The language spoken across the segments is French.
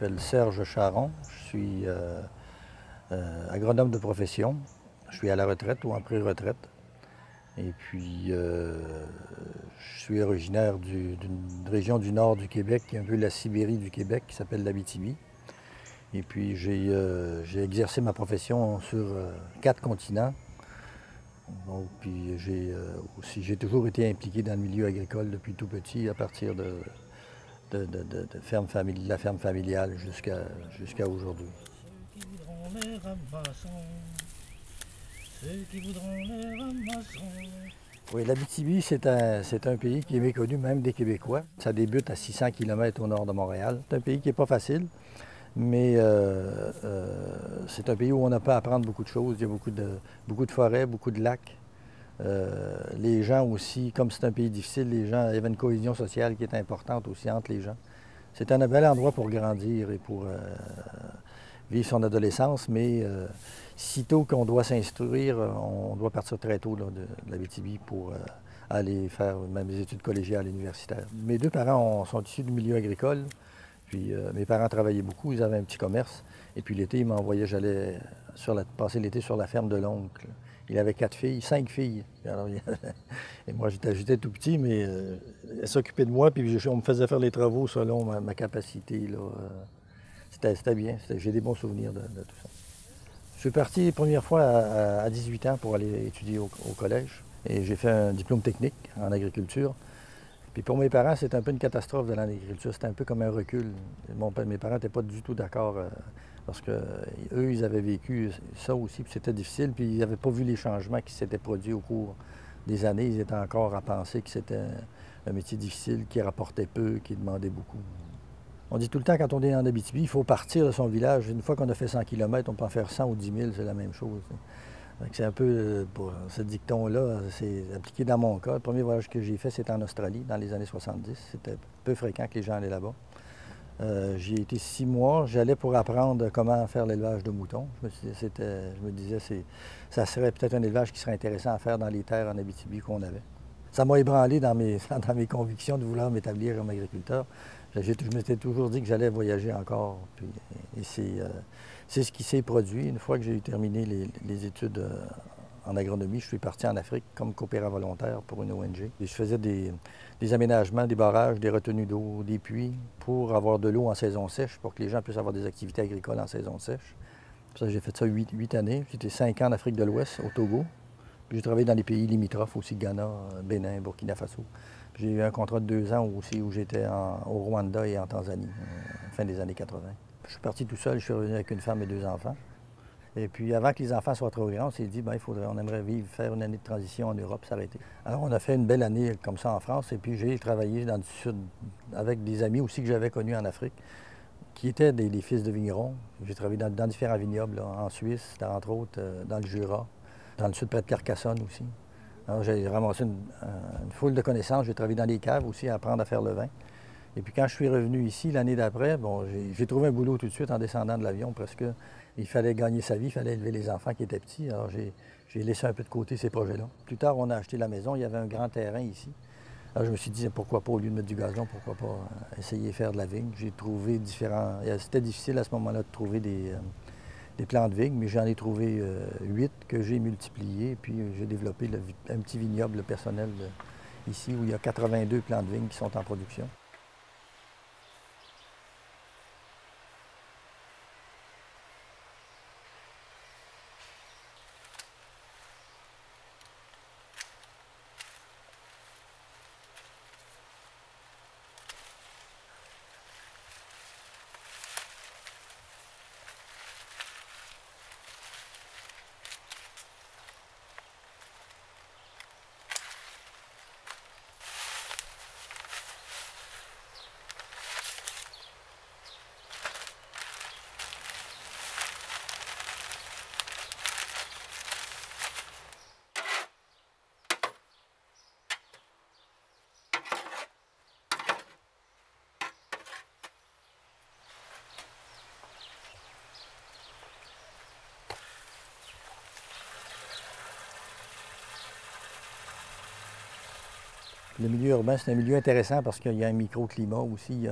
m'appelle Serge Charon. Je suis agronome de profession. Je suis à la retraite ou en pré-retraite. Et puis, je suis originaire d'une région du nord du Québec, qui est un peu la Sibérie du Québec, qui s'appelle l'Abitibi. Et puis, j'ai exercé ma profession sur 4 continents. Donc, puis j'ai toujours été impliqué dans le milieu agricole depuis tout petit, à partir de la ferme familiale jusqu'à aujourd'hui. Ceux qui voudront les ramassons, ceux qui voudront les ramassons. Oui, l'Abitibi, c'est un pays qui est méconnu même des Québécois. Ça débute à 600 km au nord de Montréal. C'est un pays qui n'est pas facile, mais c'est un pays où on a pas à apprendre beaucoup de choses. Il y a beaucoup de forêts, beaucoup de lacs. Les gens aussi, comme c'est un pays difficile, il y avait une cohésion sociale qui est importante aussi entre les gens. C'est un bel endroit pour grandir et pour vivre son adolescence, mais sitôt qu'on doit s'instruire, on doit partir très tôt là, de l'Abitibi pour aller faire même des études collégiales universitaires. Mes 2 parents sont issus du milieu agricole, puis mes parents travaillaient beaucoup, ils avaient un petit commerce, et puis l'été, ils m'envoyaient, j'allais passer l'été sur la ferme de l'oncle. Il avait 4 filles, 5 filles. Alors, et moi, j'étais tout petit, mais elle s'occupait de moi, puis on me faisait faire les travaux selon ma capacité. Là. C'était bien, j'ai des bons souvenirs de tout ça. Je suis parti la première fois à 18 ans pour aller étudier au collège, et j'ai fait un diplôme technique en agriculture. Puis pour mes parents, c'était un peu une catastrophe de l'agriculture, c'était un peu comme un recul. Mes parents n'étaient pas du tout d'accord parce qu'eux, ils avaient vécu ça aussi, puis c'était difficile, puis ils n'avaient pas vu les changements qui s'étaient produits au cours des années. Ils étaient encore à penser que c'était un métier difficile, qui rapportait peu, qui demandait beaucoup. On dit tout le temps, quand on est en Abitibi, il faut partir de son village. Une fois qu'on a fait 100 km, on peut en faire 100 ou 10 000, c'est la même chose. C'est un peu, pour ce dicton-là, c'est appliqué dans mon cas. Le premier voyage que j'ai fait, c'était en Australie, dans les années 70. C'était peu fréquent que les gens allaient là-bas. J'y ai été 6 mois. J'allais pour apprendre comment faire l'élevage de moutons. Je me disais, ça serait peut-être un élevage qui serait intéressant à faire dans les terres en Abitibi qu'on avait. Ça m'a ébranlé dans mes convictions de vouloir m'établir comme agriculteur. Je m'étais toujours dit que j'allais voyager encore. Et c'est ce qui s'est produit. Une fois que j'ai terminé les études en agronomie, je suis parti en Afrique comme coopérant volontaire pour une ONG. Et je faisais des aménagements, des barrages, des retenues d'eau, des puits pour avoir de l'eau en saison sèche, pour que les gens puissent avoir des activités agricoles en saison sèche. Ça, j'ai fait ça 8 années. J'étais 5 ans en Afrique de l'Ouest, au Togo. Puis j'ai travaillé dans les pays limitrophes aussi, Ghana, Bénin, Burkina Faso. J'ai eu un contrat de 2 ans aussi où j'étais au Rwanda et en Tanzanie, fin des années 80. Je suis parti tout seul, je suis revenu avec une femme et 2 enfants. Et puis avant que les enfants soient trop grands, on s'est dit, on aimerait faire une année de transition en Europe, s'arrêter. Alors on a fait une belle année comme ça en France, et puis j'ai travaillé dans le sud avec des amis aussi que j'avais connus en Afrique, qui étaient des fils de vignerons. J'ai travaillé dans différents vignobles, là, en Suisse, entre autres, dans le Jura, dans le sud près de Carcassonne aussi. Alors j'ai ramassé une foule de connaissances. J'ai travaillé dans les caves aussi à apprendre à faire le vin. Et puis quand je suis revenu ici l'année d'après, j'ai trouvé un boulot tout de suite en descendant de l'avion parce qu'il fallait gagner sa vie, il fallait élever les enfants qui étaient petits. Alors j'ai laissé un peu de côté ces projets-là. Plus tard, on a acheté la maison, il y avait un grand terrain ici. Alors je me suis dit, pourquoi pas, au lieu de mettre du gazon, pourquoi pas essayer de faire de la vigne. J'ai trouvé différents... C'était difficile à ce moment-là de trouver des plants de vigne, mais j'en ai trouvé 8 que j'ai multipliés, puis j'ai développé un petit vignoble personnel ici où il y a 82 plants de vigne qui sont en production. Le milieu urbain, c'est un milieu intéressant parce qu'il y a un microclimat aussi.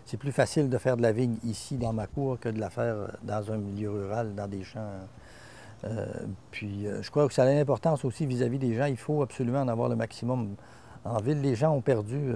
C'est plus facile de faire de la vigne ici, dans ma cour, que de la faire dans un milieu rural, dans des champs. Je crois que ça a une importance aussi vis-à-vis des gens. Il faut absolument en avoir le maximum. En ville, les gens ont perdu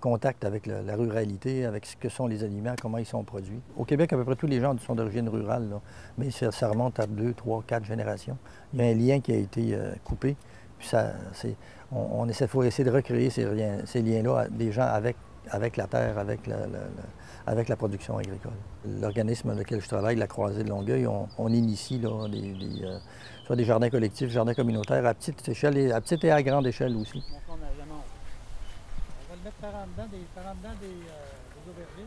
contact avec la ruralité, avec ce que sont les aliments, comment ils sont produits. Au Québec, à peu près tous les gens sont d'origine rurale, là, mais ça remonte à 2, 3, 4 générations. Il y a un lien qui a été coupé. Puis on faut essayer de recréer ces liens-là des gens avec la terre, avec la production agricole. L'organisme dans lequel je travaille, la Croisée de Longueuil, on initie là, soit des jardins collectifs, jardins communautaires à petite échelle, à petite et à grande échelle aussi. On va le mettre par en dedans des aubergines.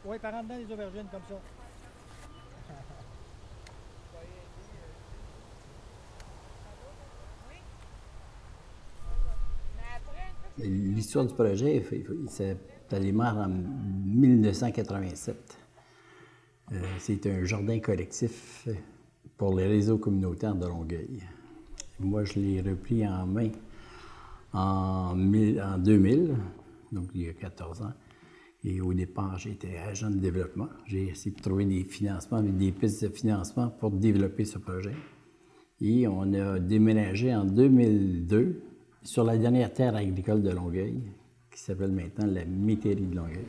Oui, par en dedans des aubergines comme ça. L'histoire du projet, ça démarre en 1987. C'est un jardin collectif pour les réseaux communautaires de Longueuil. Moi, je l'ai repris en main en 2000, donc il y a 14 ans. Et au départ, j'étais agent de développement. J'ai essayé de trouver des financements, des pistes de financement pour développer ce projet. Et on a déménagé en 2002 sur la dernière terre agricole de Longueuil, qui s'appelle maintenant la métairie de Longueuil.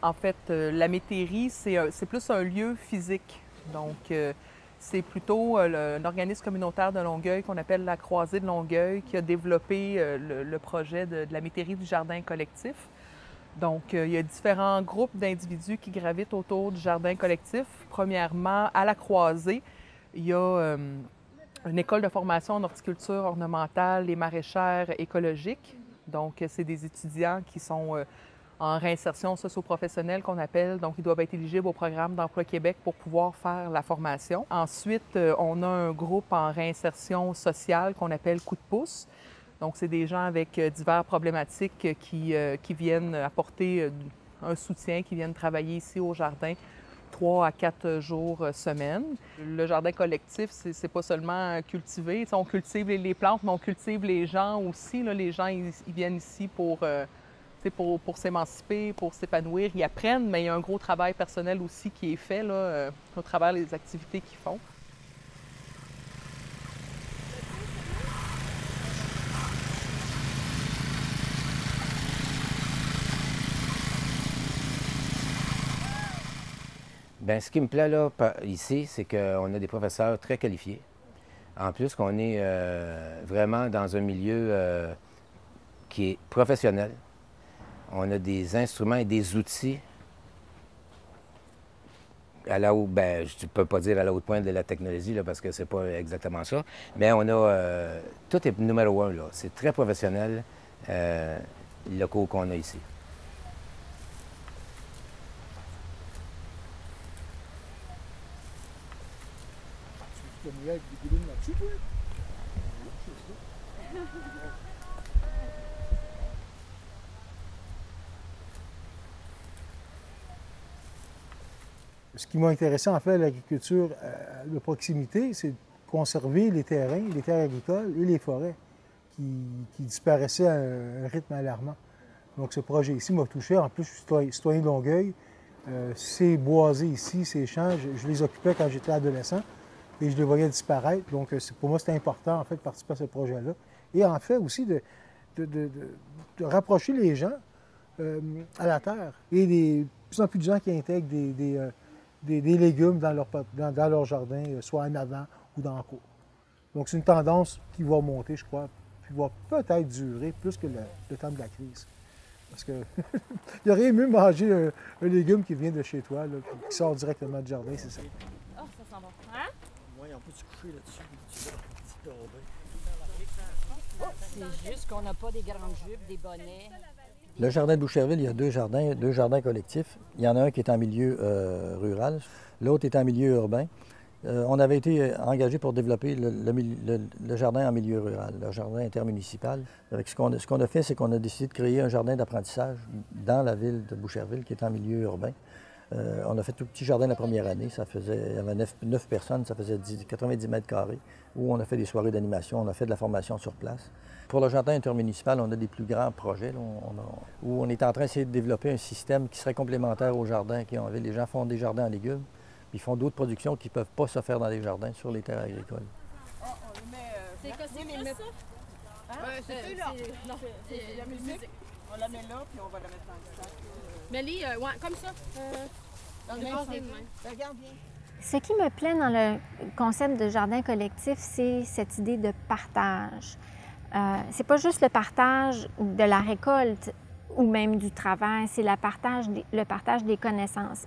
En fait, la métairie, c'est plus un lieu physique. Donc, c'est plutôt un organisme communautaire de Longueuil qu'on appelle la Croisée de Longueuil qui a développé le projet de la métairie du jardin collectif. Donc, il y a différents groupes d'individus qui gravitent autour du jardin collectif. Premièrement, à la Croisée, il y a une école de formation en horticulture ornementale et maraîchère écologique. Donc, c'est des étudiants qui sont en réinsertion socio-professionnelle qu'on appelle. Donc, ils doivent être éligibles au programme d'Emploi Québec pour pouvoir faire la formation. Ensuite, on a un groupe en réinsertion sociale qu'on appelle Coup de pouce. Donc, c'est des gens avec diverses problématiques qui viennent apporter un soutien, qui viennent travailler ici au jardin 3 à 4 jours semaine. Le jardin collectif, c'est pas seulement cultiver. T'sais, on cultive les plantes, mais on cultive les gens aussi. Là. Les gens, ils viennent ici pour s'émanciper, pour s'épanouir. Ils apprennent, mais il y a un gros travail personnel aussi qui est fait là, au travers des activités qu'ils font. Bien, ce qui me plaît là, ici, c'est qu'on a des professeurs très qualifiés. En plus, qu'on est vraiment dans un milieu qui est professionnel. On a des instruments et des outils à la haute, ben, je ne peux pas dire à la haute pointe de la technologie là, parce que c'est pas exactement ça, mais on a tout est numéro un là. C'est très professionnel les locaux qu'on a ici. Ce qui m'a intéressé en fait à l'agriculture de proximité, c'est de conserver les terrains, les terres agricoles et les forêts qui disparaissaient à un rythme alarmant. Donc ce projet ici m'a touché. En plus, je suis citoyen de Longueuil. Ces boisés ici, ces champs, je les occupais quand j'étais adolescent et je les voyais disparaître. Donc pour moi, c'était important en fait de participer à ce projet-là. Et en fait aussi de rapprocher les gens à la terre. Et de plus en plus de gens qui intègrent des légumes dans leur jardin, soit en avant ou dans la cour. Donc c'est une tendance qui va monter, je crois, puis va peut-être durer plus que le temps de la crise. Parce que il y aurait mieux manger un légume qui vient de chez toi, là, qui sort directement du jardin, c'est ça. Oh, ça sent bon. Hein? Oui, on peut se coucher là-dessus. C'est juste qu'on n'a pas des grandes jupes, des bonnets. Le jardin de Boucherville, il y a deux jardins collectifs. Il y en a un qui est en milieu rural, l'autre est en milieu urbain. On avait été engagé pour développer le jardin en milieu rural, le jardin intermunicipal. Avec ce qu'on a fait, c'est qu'on a décidé de créer un jardin d'apprentissage dans la ville de Boucherville, qui est en milieu urbain. On a fait tout petit jardin la première année. Il y avait 9 personnes, ça faisait 90 mètres carrés, où on a fait des soirées d'animation, on a fait de la formation sur place. Pour le jardin intermunicipal, on a des plus grands projets, là, où on est en train d'essayer de développer un système qui serait complémentaire au jardin qui ont en ville. Les gens font des jardins en légumes, puis ils font d'autres productions qui ne peuvent pas se faire dans les jardins sur les terres agricoles. C'est quoi, c'est ça? C'est là. Non, c'est la musique. On la met là, puis on va la mettre dans le sac. Mais les, ouais, comme ça. Regarde bien. Ce qui me plaît dans le concept de jardin collectif, c'est cette idée de partage. C'est pas juste le partage de la récolte ou même du travail, c'est le partage des connaissances.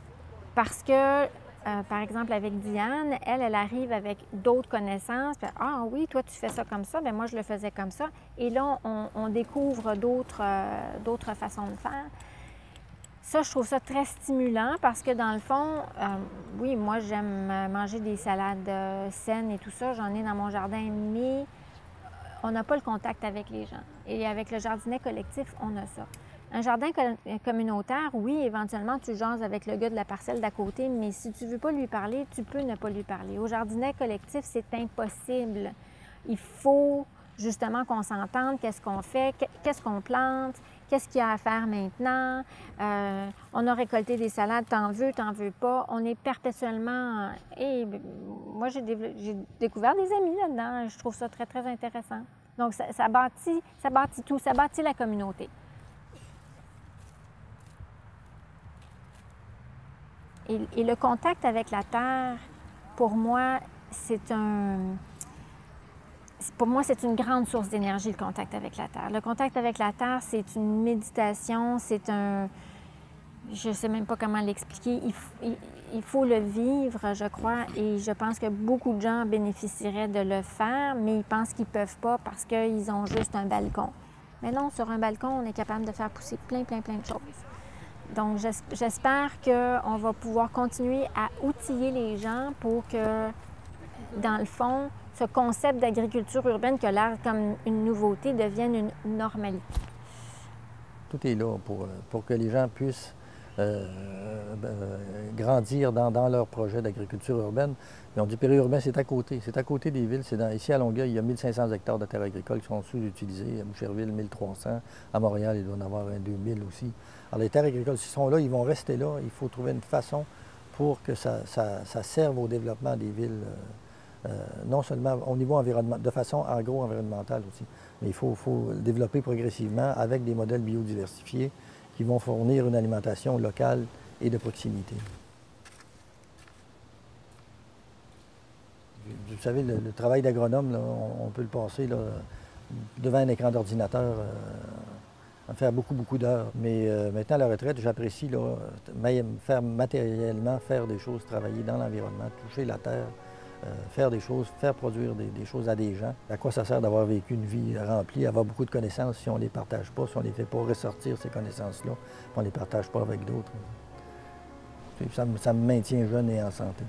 Parce que, par exemple, avec Diane, elle arrive avec d'autres connaissances. Puis, ah oui, toi, tu fais ça comme ça, bien moi, je le faisais comme ça. Et là, on découvre d'autres façons de faire. Ça, je trouve ça très stimulant parce que, dans le fond, oui, moi, j'aime manger des salades saines et tout ça. J'en ai dans mon jardin, mais on n'a pas le contact avec les gens. Et avec le jardinet collectif, on a ça. Un jardin communautaire, oui, éventuellement, tu jases avec le gars de la parcelle d'à côté, mais si tu ne veux pas lui parler, tu peux ne pas lui parler. Au jardinet collectif, c'est impossible. Il faut justement qu'on s'entende, qu'est-ce qu'on fait, qu'est-ce qu'on plante, qu'est-ce qu'il y a à faire maintenant. On a récolté des salades, t'en veux pas. On est perpétuellement... Et moi, j'ai découvert des amis là-dedans. Je trouve ça très, très intéressant. Donc, ça bâtit tout, ça bâtit la communauté. Et le contact avec la terre, pour moi, c'est une grande source d'énergie, le contact avec la terre. Le contact avec la terre, c'est une méditation, je ne sais même pas comment l'expliquer. Il faut le vivre, je crois, et je pense que beaucoup de gens bénéficieraient de le faire, mais ils pensent qu'ils ne peuvent pas parce qu'ils ont juste un balcon. Mais non, sur un balcon, on est capable de faire pousser plein de choses. Donc, j'espère qu'on va pouvoir continuer à outiller les gens pour que, dans le fond, ce concept d'agriculture urbaine qui a l'air comme une nouveauté devienne une normalité. Tout est là pour que les gens puissent grandir dans leur projet d'agriculture urbaine. Mais on dit périurbain, c'est à côté. C'est à côté des villes. Ici, à Longueuil, il y a 1500 hectares de terres agricoles qui sont sous-utilisés. À Boucherville, 1300. À Montréal, il doit en avoir 2000 aussi. Alors, les terres agricoles, s'ils sont là, ils vont rester là. Il faut trouver une façon pour que ça serve au développement des villes, non seulement au niveau environnemental, de façon agro-environnementale aussi. Mais il faut le développer progressivement avec des modèles biodiversifiés qui vont fournir une alimentation locale et de proximité. Vous savez, le travail d'agronome, on peut le passer là, devant un écran d'ordinateur, faire beaucoup d'heures. Mais maintenant, à la retraite, j'apprécie matériellement faire des choses, travailler dans l'environnement, toucher la terre, faire des choses, faire produire des choses à des gens. À quoi ça sert d'avoir vécu une vie remplie, avoir beaucoup de connaissances si on ne les partage pas, si on ne les fait pas ressortir, ces connaissances-là, puis on ne les partage pas avec d'autres. Ça me maintient jeune et en santé.